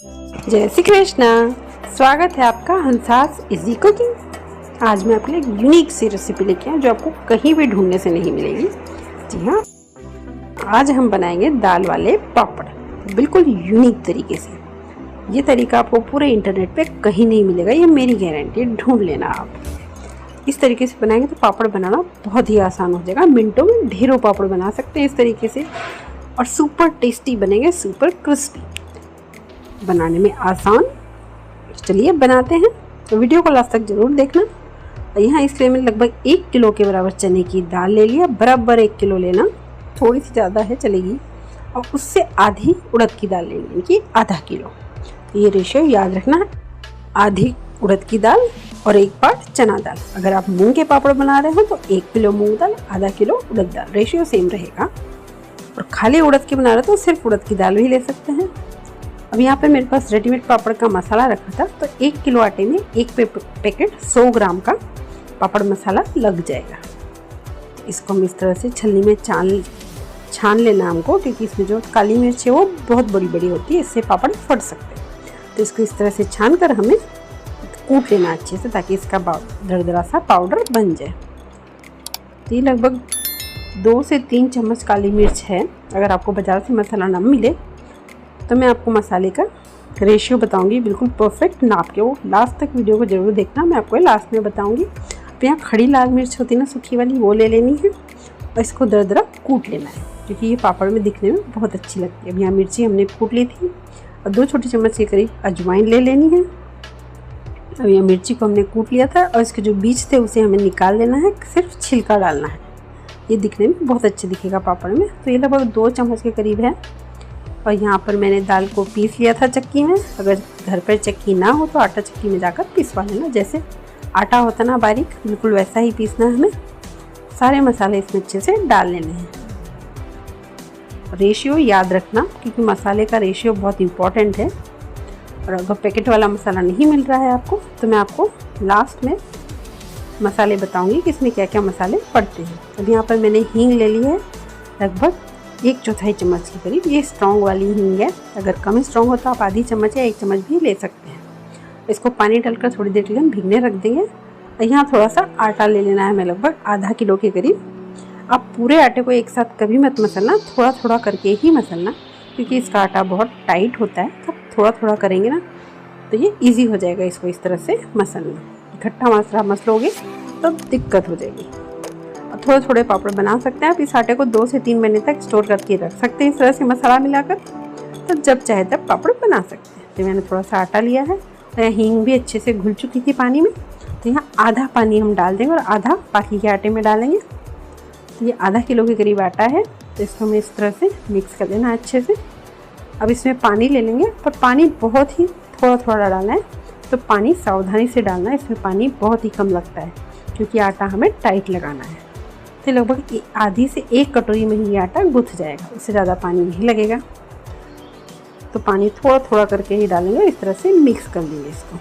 जय श्री कृष्णा। स्वागत है आपका हंसास इजी कुकिंग। आज मैं आपके लिए एक यूनिक सी रेसिपी लेके आया जो आपको कहीं भी ढूंढने से नहीं मिलेगी। जी हाँ, आज हम बनाएंगे दाल वाले पापड़ बिल्कुल यूनिक तरीके से। ये तरीका आपको पूरे इंटरनेट पे कहीं नहीं मिलेगा, ये मेरी गारंटी है। ढूंढ लेना आप। इस तरीके से बनाएंगे तो पापड़ बनाना बहुत ही आसान हो जाएगा। मिनटों में ढेरों पापड़ बना सकते हैं इस तरीके से, और सुपर टेस्टी बनेंगे, सुपर क्रिस्पी, बनाने में आसान। चलिए बनाते हैं, तो वीडियो को लास्ट तक जरूर देखना। और यहाँ इसलिए मैंने लगभग 1 किलो के बराबर चने की दाल ले लिया। बराबर 1 किलो लेना, थोड़ी सी ज़्यादा है चलेगी। और उससे आधी उड़द की दाल लेनी, यानी कि आधा किलो। तो ये रेशियो याद रखना, आधी उड़द की दाल और 1 पार्ट चना दाल। अगर आप मूंग के पापड़ बना रहे हो तो 1 किलो मूंग दाल, आधा किलो उड़द दाल, रेशियो सेम रहेगा। और खाली उड़द की बना रहे हो तो सिर्फ उड़द की दाल भी ले सकते हैं। अब यहाँ पे मेरे पास रेडीमेड पापड़ का मसाला रखा था, तो 1 किलो आटे में 1 पैकेट 100 ग्राम का पापड़ मसाला लग जाएगा। इसको हम इस तरह से छलनी में छान लेना हमको, क्योंकि इसमें जो काली मिर्च है वो बहुत बड़ी बड़ी होती है, इससे पापड़ फट सकते हैं। तो इसको इस तरह से छान कर हमें कूट लेना अच्छे से, ताकि इसका दरदरा सा पाउडर बन जाए। तो ये लगभग 2 से 3 चम्मच काली मिर्च है। अगर आपको बाज़ार से मसाला ना मिले तो मैं आपको मसाले का रेशियो बताऊंगी, बिल्कुल परफेक्ट नाप के। वो लास्ट तक वीडियो को ज़रूर देखना, मैं आपको लास्ट में बताऊंगी। अब यहाँ खड़ी लाल मिर्च होती है ना, सूखी वाली, वो ले लेनी है और इसको दरदरा कूट लेना है, क्योंकि ये पापड़ में दिखने में बहुत अच्छी लगती है। अब यहाँ मिर्ची हमने कूट ली थी, और 2 छोटी चम्मच के करीब अजवाइन ले लेनी है। अब यहाँ मिर्ची को हमने कूट लिया था, और इसके जो बीज थे उसे हमें निकाल लेना है, सिर्फ छिलका डालना है। ये दिखने में बहुत अच्छे दिखेगा पापड़ में। तो ये लगभग 2 चम्मच के करीब है। और यहाँ पर मैंने दाल को पीस लिया था चक्की में। अगर घर पर चक्की ना हो तो आटा चक्की में जाकर पिसवा लेना। जैसे आटा होता ना बारीक, बिल्कुल वैसा ही पीसना है हमें। सारे मसाले इसमें अच्छे से डाल लेने हैं। रेशियो याद रखना, क्योंकि मसाले का रेशियो बहुत इम्पॉर्टेंट है। और अगर पैकेट वाला मसाला नहीं मिल रहा है आपको, तो मैं आपको लास्ट में मसाले बताऊँगी कि इसमें क्या क्या मसाले पड़ते हैं। अब यहाँ पर मैंने हींग ले ली है, लगभग 1/4 चम्मच के करीब। ये स्ट्रॉन्ग वाली हींग है। अगर कम स्ट्रॉन्ग हो तो आप आधी चम्मच या 1 चम्मच भी ले सकते हैं। इसको पानी डालकर थोड़ी देर के लिए हम भीगने रख देंगे। और यहाँ थोड़ा सा आटा ले लेना है हमें, लगभग आधा किलो के करीब। आप पूरे आटे को एक साथ कभी मत मसलना, थोड़ा थोड़ा करके ही मसलना, क्योंकि इसका आटा बहुत टाइट होता है। तब थोड़ा थोड़ा करेंगे ना तो ये ईजी हो जाएगा इसको इस तरह से मसलना। इकट्ठा मसला मसलोगे तो दिक्कत हो जाएगी। थोड़े थोड़े पापड़ बना सकते हैं आप। इस आटे को 2 से 3 महीने तक स्टोर करके रख सकते हैं इस तरह से मसाला मिलाकर, तो जब चाहे तब पापड़ बना सकते हैं। तो मैंने थोड़ा सा आटा लिया है, और हींग भी अच्छे से घुल चुकी थी पानी में। तो यहाँ आधा पानी हम डाल देंगे और आधा बाकी के आटे में डालेंगे। तो ये आधा किलो के करीब आटा है, तो इसको हमें इस तरह से मिक्स कर देना अच्छे से। अब इसमें पानी ले लेंगे, पर पानी बहुत ही थोड़ा थोड़ा डालना है। तो पानी सावधानी से डालना है, इसमें पानी बहुत ही कम लगता है, क्योंकि आटा हमें टाइट लगाना है। तो लगभग आधी से 1 कटोरी में ही ये आटा गुथ जाएगा, उससे ज़्यादा पानी नहीं लगेगा। तो पानी थोड़ा थोड़ा करके ही डालेंगे, इस तरह से मिक्स कर देंगे इसको।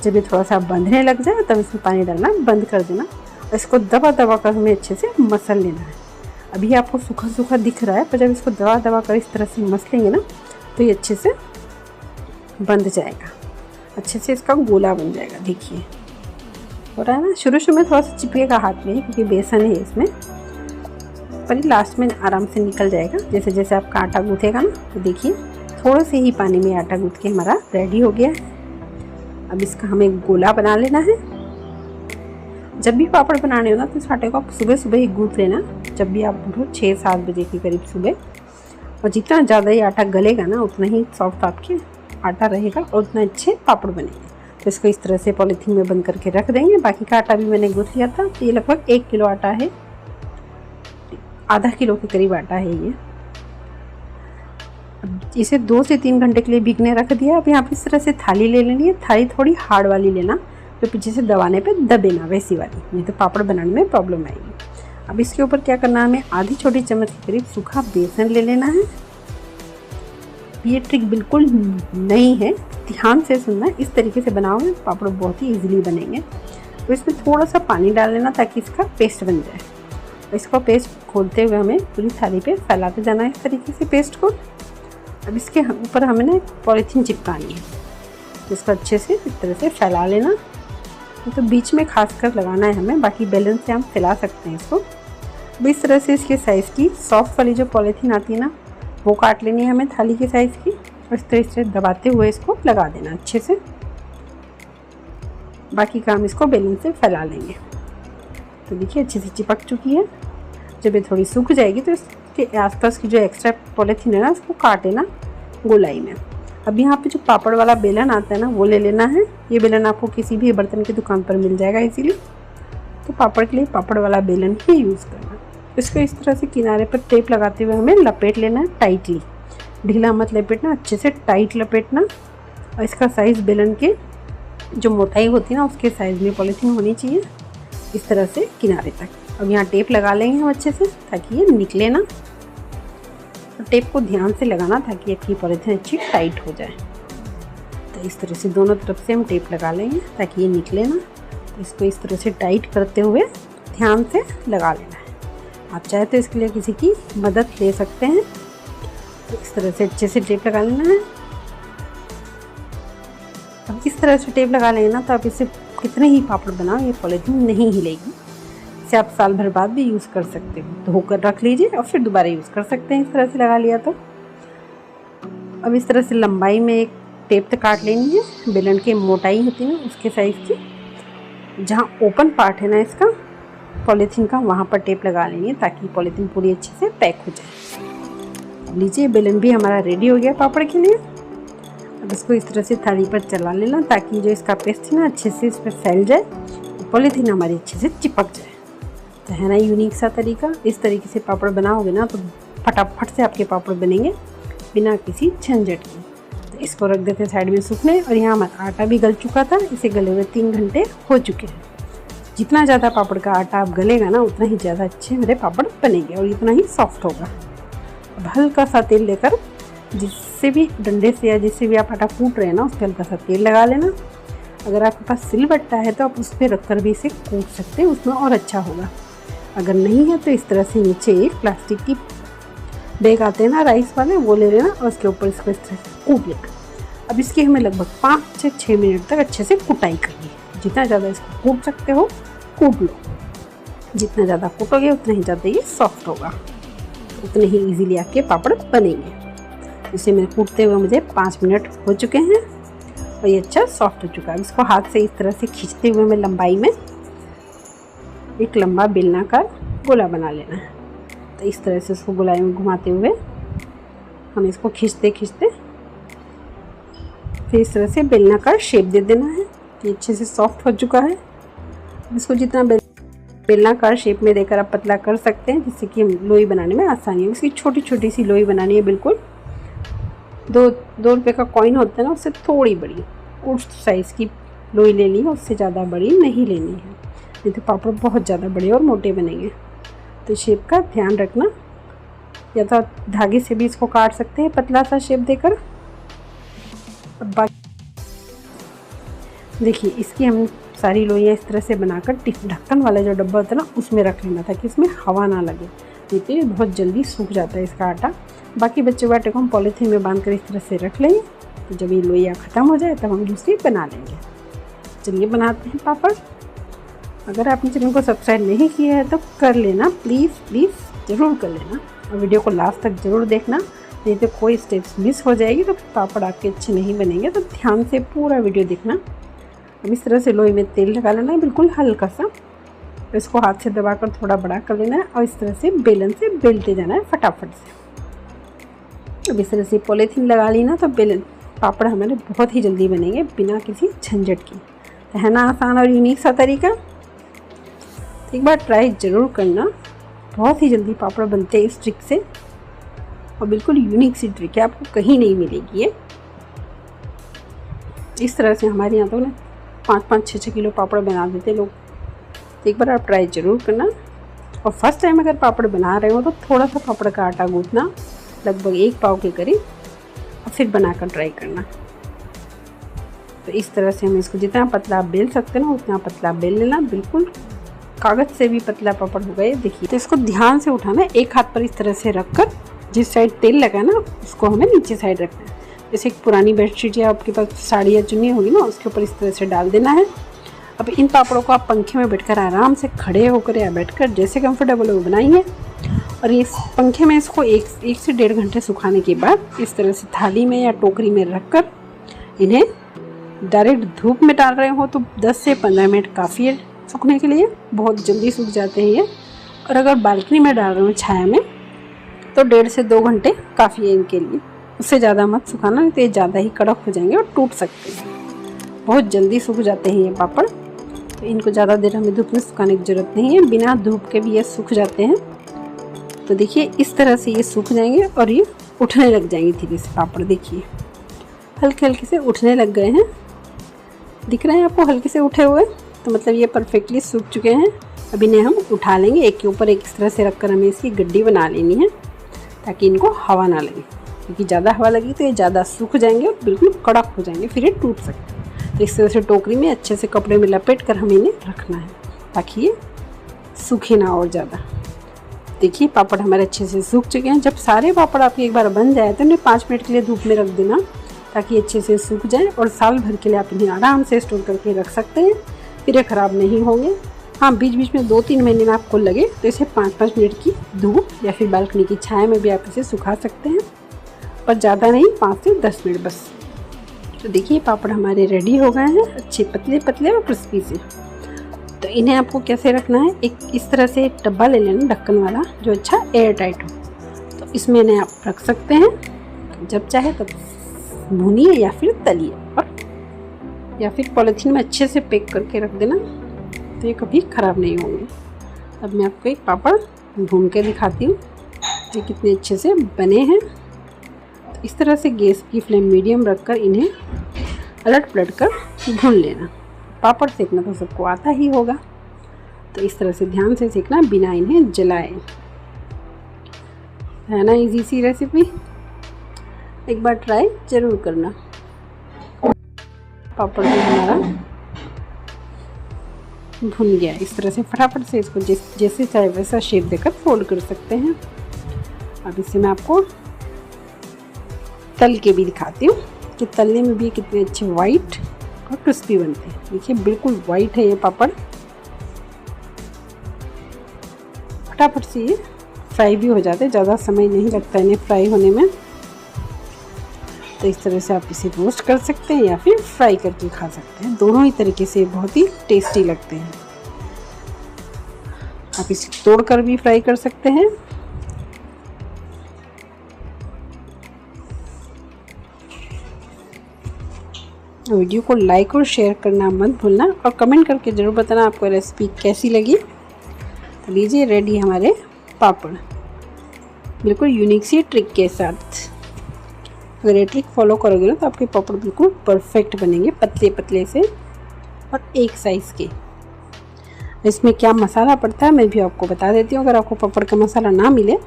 जब ये थोड़ा सा बंधने लग जाए तब इसमें पानी डालना बंद कर देना, और इसको दबा दबा कर हमें अच्छे से मसल लेना है। अभी आपको सूखा सूखा दिख रहा है, पर जब इसको दबा दबा कर इस तरह से मसलेंगे ना तो ये अच्छे से बंध जाएगा, अच्छे से इसका गोला बन जाएगा। देखिए हो रहा है ना। शुरू में थोड़ा सा चिपकेगा हाथ में, क्योंकि बेसन है इसमें, पर ये लास्ट में आराम से निकल जाएगा जैसे जैसे आपका आटा गूँथेगा ना। तो देखिए थोड़े से ही पानी में आटा गूँथ के हमारा रेडी हो गया है। अब इसका हमें गोला बना लेना है। जब भी पापड़ बनाने हो ना तो इस आटे को आप सुबह सुबह ही गूँथ लेना, जब भी आप उठो 6-7 बजे के करीब सुबह। और जितना ज़्यादा ही आटा गलेगा ना उतना ही सॉफ्ट आपके आटा रहेगा और उतना अच्छे पापड़ बनेंगे। तो इसको इस तरह से पॉलीथीन में बंद करके रख देंगे। बाकी का आटा भी मैंने गूँथ लिया था। तो ये लगभग 1 किलो आटा है, आधा किलो के करीब आटा है ये। इसे 2 से 3 घंटे के लिए भीगने रख दिया। अब यहाँ पर इस तरह से थाली ले लेनी है। थाली थोड़ी हार्ड वाली लेना, जो पीछे से दबाने पे दबे ना, वैसी वाली, नहीं तो पापड़ बनाने में प्रॉब्लम आएगी। अब इसके ऊपर क्या करना है, हमें आधी छोटी चम्मच के करीब सूखा बेसन ले लेना है। ये ट्रिक बिल्कुल नई है, ध्यान से सुनना। इस तरीके से बनाओगे पापड़ बहुत ही इजीली बनेंगे। तो इसमें थोड़ा सा पानी डाल लेना ताकि इसका पेस्ट बन जाए। इसको पेस्ट खोलते हुए हमें पूरी थाली पे फैलाते जाना है इस तरीके से पेस्ट को। अब इसके ऊपर हमें ना पॉलीथीन चिपकानी है, इसको अच्छे से इस तरह से फैला लेना। तो बीच में खास कर लगाना है हमें, बाकी बेलन से हम फैला सकते हैं इसको। अब इस तरह से इसके साइज़ की सॉफ्ट वाली जो पॉलीथीन आती है ना, वो काट लेनी है हमें थाली के साइज़ की, और इस तरह से दबाते हुए इसको लगा देना अच्छे से। बाकी काम इसको बेलन से फैला लेंगे। तो देखिए अच्छे से चिपक चुकी है। जब ये थोड़ी सूख जाएगी तो इसके आसपास की जो एक्स्ट्रा पॉलीथीन है ना, उसको काट लेना गोलाई में। अब यहाँ पे जो पापड़ वाला बेलन आता है ना, वो ले लेना है। ये बेलन आपको किसी भी बर्तन की दुकान पर मिल जाएगा इजीली। तो पापड़ के लिए पापड़ वाला बेलन ही यूज़ करना। इसको इस तरह से किनारे पर टेप लगाते हुए हमें लपेट लेना है टाइटली। ढीला मत लपेटना, अच्छे से टाइट लपेटना। और इसका साइज़ बेलन के जो मोटाई होती है ना, उसके साइज़ में पॉलीथीन होनी चाहिए, इस तरह से किनारे तक। अब यहाँ टेप लगा लेंगे हम अच्छे से, ताकि ये निकले ना। तो टेप को ध्यान से लगाना ताकि आपकी पॉलीथीन अच्छी टाइट हो जाए। तो इस तरह से दोनों तरफ से हम टेप लगा लेंगे ताकि ये निकले ना। तो इसको इस तरह से टाइट करते हुए ध्यान से लगा लेना है। आप चाहे तो इसके लिए किसी की मदद ले सकते हैं। तो इस तरह से अच्छे से टेप लगा लेना है। अब इस तरह से टेप लगा लेंगे ना, तो आप इससे कितने ही पापड़ बनाओ, ये पॉलीथीन नहीं हिलेगी। इसे आप साल भर बाद भी यूज़ कर सकते हो। धोकर रख लीजिए और फिर दोबारा यूज़ कर सकते हैं, इस तरह से लगा लिया तो। अब इस तरह से लंबाई में एक टेप तो काट लेनी है, बेलन की मोटाई होती है ना, उसके साइज़ की। जहाँ ओपन पार्ट है ना इसका पॉलीथीन का, वहाँ पर टेप लगा लेनी है ताकि पॉलीथीन पूरी अच्छे से पैक हो जाए। अब लीजिए, बेलन भी हमारा रेडी हो गया पापड़ के लिए। अब इसको इस तरह से थाली पर चला लेना ताकि जो इसका पेस्ट है ना, अच्छे से इस पर फैल जाए, पॉलीथीन हमारी अच्छे से चिपक जाए। तो है ना यूनिक सा तरीका। इस तरीके से पापड़ बनाओगे ना, तो फटाफट से आपके पापड़ बनेंगे बिना किसी झंझट के। तो इसको रख देते साइड में सूखने। और यहाँ हमारा आटा भी गल चुका था, इसे गले हुए 3 घंटे हो चुके हैं। जितना ज़्यादा पापड़ का आटा आप गलेगा ना, उतना ही ज़्यादा अच्छे मेरे पापड़ बनेंगे और इतना ही सॉफ्ट होगा। अब हल्का सा तेल लेकर, जिससे भी डंडे से या जिससे भी आप आटा कूट रहे हैं ना, उस पर हल्का सा तेल लगा लेना। अगर आपके पास सिलबट्टा है तो आप उस पर रख कर भी इसे कूट सकते हैं, उसमें और अच्छा होगा। अगर नहीं है तो इस तरह से नीचे एक प्लास्टिक की बैग आते हैं ना राइस वाले, वो ले लेना और उसके ऊपर इसको इस तरह से कूट लेना। अब इसकी हमें लगभग 5 से 6 मिनट तक अच्छे से कुटाई करनी है। जितना ज़्यादा इसको कूट सकते हो कूट लो। जितना ज़्यादा कूटोगे उतना ही ज़्यादा ये सॉफ्ट होगा, उतने ही ईजीली आपके पापड़ बनेंगे। इसे मैं कूटते हुए मुझे 5 मिनट हो चुके हैं और ये अच्छा सॉफ्ट हो चुका है। इसको हाथ से इस तरह से खींचते हुए मैं लंबाई में एक लंबा बेलनाकार गोला बना लेना है। तो इस तरह से उसको गोलाई में घुमाते हुए हम इसको खींचते खींचते फिर इस तरह से बेलनाकार शेप दे देना है। ये अच्छे से सॉफ्ट हो चुका है। इसको जितना बेलनाकार शेप में देकर आप पतला कर सकते हैं, जिससे कि लोई बनाने में आसानी हो। इसकी छोटी छोटी सी लोई बनानी है, बिल्कुल 2 रुपये का कॉइन होता है ना, उससे थोड़ी बड़ी उस साइज़ की लोई लेनी है, उससे ज़्यादा बड़ी नहीं लेनी है, नहीं तो पापड़ बहुत ज़्यादा बड़े और मोटे बनेंगे। तो शेप का ध्यान रखना, या तो धागे से भी इसको काट सकते हैं पतला सा शेप देकर। अब बाकी देखिए, इसकी हम सारी लोइयाँ इस तरह से बनाकर ढक्कन वाला जो डब्बा होता है ना, उसमें रख लेना ताकि इसमें हवा ना लगे, नहीं तो ये बहुत जल्दी सूख जाता है इसका आटा। बाकी बच्चे के आटे को हम पॉलीथीन में बांध कर इस तरह से रख लेंगे। तो जब ये लोइयाँ ख़त्म हो जाए तब हम दूसरी बना लेंगे। चलिए बनाते हैं पापड़। अगर आपने चैनल को सब्सक्राइब नहीं किया है तो कर लेना, प्लीज़ ज़रूर कर लेना, और वीडियो को लास्ट तक ज़रूर देखना, नहीं तो कोई स्टेप्स मिस हो जाएगी तो पापड़ आपके अच्छे नहीं बनेंगे। तो ध्यान से पूरा वीडियो देखना। अब इस तरह से लोई में तेल लगा लेना है, बिल्कुल हल्का सा। इसको हाथ से दबाकर थोड़ा बड़ा कर लेना है और इस तरह से बेलन से बेलते जाना है फटाफट से। अब इस तरह से पॉलीथीन लगा ली ना, तो बेलन पापड़ हमारे बहुत ही जल्दी बनेंगे बिना किसी झंझट की। तो है ना आसान और यूनिक सा तरीका, एक बार ट्राई ज़रूर करना। बहुत ही जल्दी पापड़ बनते हैं इस ट्रिक से, और बिल्कुल यूनिक सी ट्रिक है, आपको कहीं नहीं मिलेगी ये। इस तरह से हमारे यहाँ तो ना 5-5, 6-6 किलो पापड़ बना देते लोग। तो एक बार आप ट्राई ज़रूर करना। और फर्स्ट टाइम अगर पापड़ बना रहे हो तो थोड़ा सा पापड़ का आटा गूंथना, लगभग 1 पाव के करीब, और फिर बनाकर ट्राई करना। तो इस तरह से हम इसको जितना पतला बेल सकते हैं ना, उतना पतला बेल लेना। बिल्कुल कागज़ से भी पतला पापड़ हो गए, देखिए। तो इसको ध्यान से उठाना, एक हाथ पर इस तरह से रखकर जिस साइड तेल लगा ना उसको हमें नीचे साइड रखना है। जैसे एक पुरानी बेडशीट या आपके पास साड़ी या चुन्नी होगी ना, उसके ऊपर इस तरह से डाल देना है। अब इन पापड़ों को आप पंखे में बैठकर आराम से खड़े होकर या बैठकर जैसे कंफर्टेबल हो बनाइए। और इस पंखे में इसको एक से 1.5 घंटे सुखाने के बाद इस तरह से थाली में या टोकरी में रखकर इन्हें डायरेक्ट धूप में डाल रहे हो तो 10 से 15 मिनट काफ़ी है सूखने के लिए, बहुत जल्दी सूख जाते हैं ये। और अगर बालकनी में डाल रहे हो छाया में तो 1.5 से 2 घंटे काफ़ी है इनके लिए। उससे ज़्यादा मत सुखाना, नहीं तो ये ज़्यादा ही कड़क हो जाएंगे और टूट सकते हैं। बहुत जल्दी सूख जाते हैं ये पापड़, तो इनको ज़्यादा देर हमें धूप में सुखाने की ज़रूरत नहीं है, बिना धूप के भी ये सूख जाते हैं। तो देखिए इस तरह से ये सूख जाएंगे और ये उठने लग जाएंगे धीरे से। पापड़ देखिए हल्के हल्के से उठने लग गए हैं, दिख रहे हैं आपको हल्के से उठे हुए, तो मतलब ये परफेक्टली सूख चुके हैं। अब इन्हें हम उठा लेंगे, एक के ऊपर एक इस तरह से रखकर हमें इसकी गड्डी बना लेनी है ताकि इनको हवा ना लगे, क्योंकि ज़्यादा हवा लगी तो ये ज़्यादा सूख जाएंगे और बिल्कुल कड़क हो जाएंगे, फिर ये टूट सकते हैं। तो इस तरह से टोकरी में अच्छे से कपड़े में लपेट कर हमें इन्हें रखना है ताकि ये सूखे ना और ज़्यादा। देखिए पापड़ हमारे अच्छे से सूख चुके हैं। जब सारे पापड़ आपके एक बार बन जाए तो इन्हें 5 मिनट के लिए धूप में रख देना ताकि अच्छे से सूख जाए, और साल भर के लिए आप इन्हें आराम से स्टोर करके रख सकते हैं, फिर ये ख़राब नहीं होंगे। हाँ, बीच बीच में 2-3 महीने में आपको लगे तो इसे 5-5 मिनट की धूप या फिर बालकनी की छाया में भी आप इसे सुखा सकते हैं, पर ज़्यादा नहीं, 5 से 10 मिनट बस। तो देखिए पापड़ हमारे रेडी हो गए हैं, अच्छे पतले पतले और क्रिस्पी से। तो इन्हें आपको कैसे रखना है, एक इस तरह से एक डब्बा ले लेना ढक्कन वाला जो अच्छा एयर टाइट हो, तो इसमें इन्हें आप रख सकते हैं। जब चाहे तब भूनिए या फिर तलिए, और या फिर पॉलीथीन में अच्छे से पैक करके रख देना, तो ये कभी ख़राब नहीं होंगे। अब मैं आपको एक पापड़ भून के दिखाती हूँ ये कितने अच्छे से बने हैं। तो इस तरह से गैस की फ्लेम मीडियम रखकर इन्हें अलट पलट कर भून लेना। पापड़ सेकना तो सबको आता ही होगा, तो इस तरह से ध्यान से सेकना बिना इन्हें जलाए। है ना इजी सी रेसिपी, एक बार ट्राई ज़रूर करना। पापड़ भी हमारा भुन गया, इस तरह से फटाफट से इसको जैसे चाहे वैसा शेप देकर फोल्ड कर सकते हैं। अब इसे मैं आपको तल के भी दिखाती हूँ कि तलने में भी कितने अच्छे वाइट और क्रिस्पी बनते हैं। देखिए बिल्कुल वाइट है ये पापड़, फटाफट से ये फ्राई भी हो जाते हैं, ज़्यादा समय नहीं लगता इन्हें फ्राई होने में। तो इस तरह से आप इसे रोस्ट कर सकते हैं या फिर फ्राई करके खा सकते हैं, दोनों ही तरीके से बहुत ही टेस्टी लगते हैं। आप इसे तोड़कर भी फ्राई कर सकते हैं। वीडियो को लाइक और शेयर करना मत भूलना, और कमेंट करके ज़रूर बताना आपको रेसिपी कैसी लगी। तो लीजिए रेडी हमारे पापड़, बिल्कुल यूनिक सी ट्रिक के साथ। अगर ये ट्रिक फॉलो करोगे ना तो आपके पापड़ बिल्कुल परफेक्ट बनेंगे, पतले पतले से और एक साइज़ के। इसमें क्या मसाला पड़ता है मैं भी आपको बता देती हूँ। अगर आपको पापड़ का मसाला ना मिले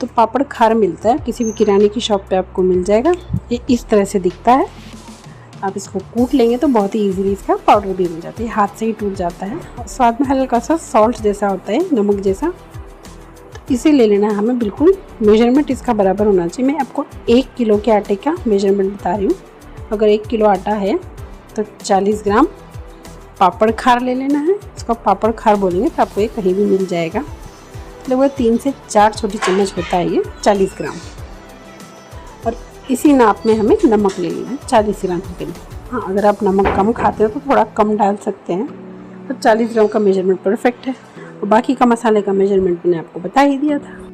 तो पापड़ खार मिलता है, किसी भी किराने की शॉप पे आपको मिल जाएगा। ये इस तरह से दिखता है, आप इसको कूट लेंगे तो बहुत ही ईजिली इसका पाउडर भी बन जाता है, हाथ से ही टूट जाता है। और स्वाद में हल्का सा सॉल्ट जैसा होता है, नमक जैसा, इसे ले लेना है हमें। बिल्कुल मेजरमेंट इसका बराबर होना चाहिए। मैं आपको 1 किलो के आटे का मेजरमेंट बता रही हूँ। अगर 1 किलो आटा है तो 40 ग्राम पापड़ खार ले लेना है। इसको पापड़ खार बोलेंगे तो आपको ये कहीं भी मिल जाएगा। लगभग 3 से 4 छोटी चम्मच होता है ये 40 ग्राम। और इसी नाप में हमें नमक ले लेना है 40 ग्राम के लिए। हाँ, अगर आप नमक कम खाते हो तो थोड़ा कम डाल सकते हैं, तो 40 ग्राम का मेजरमेंट परफेक्ट है। और बाकी का मसाले का मेजरमेंट मैंने आपको बता ही दिया था।